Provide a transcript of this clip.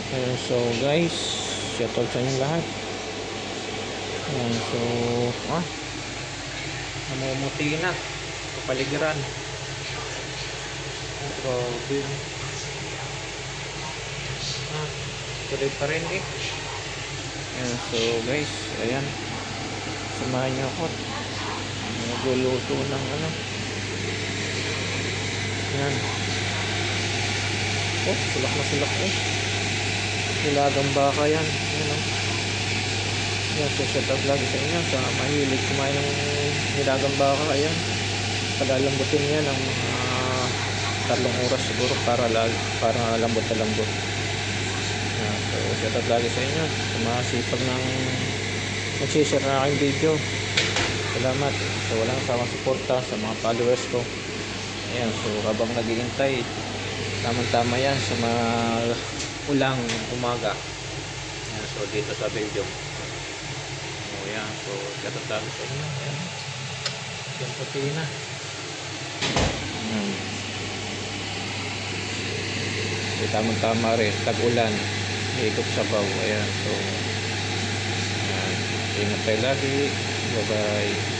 So guys, shoutout sa inyong lahat. Ayan, so namumuti na kapaligiran. Grabe. Tuloy pa rin eh. Ayan, so guys, ayan, samahan niyo ako. Nagluluto ng ano. Ayan. Sulak na sulak eh. Nilagang baka yan. Ayan o. Ayan, so shoutout lagi sa inyo sa mahilig kumain ng nilagang baka. Ayan, palalambutin yan ng mga 3 oras siguro para lambot na lambot. Ayan, so shoutout lagi sa inyo sa mga sipag ng nagsishare na aking video. Salamat sa walang sawang suporta sa mga followers ko. Ayan, so habang nag-iintay, tamang-tama yan sa mga ulang umaga. Ayan, so dito sa Belgium. Ayan, so shoutout lagi sa inyo. Ayan, yung puti na. Tamang-tama rin, tag-ulan, ikot sabaw. Ayan, so ayan, ingat tayo lagi. Bye bye.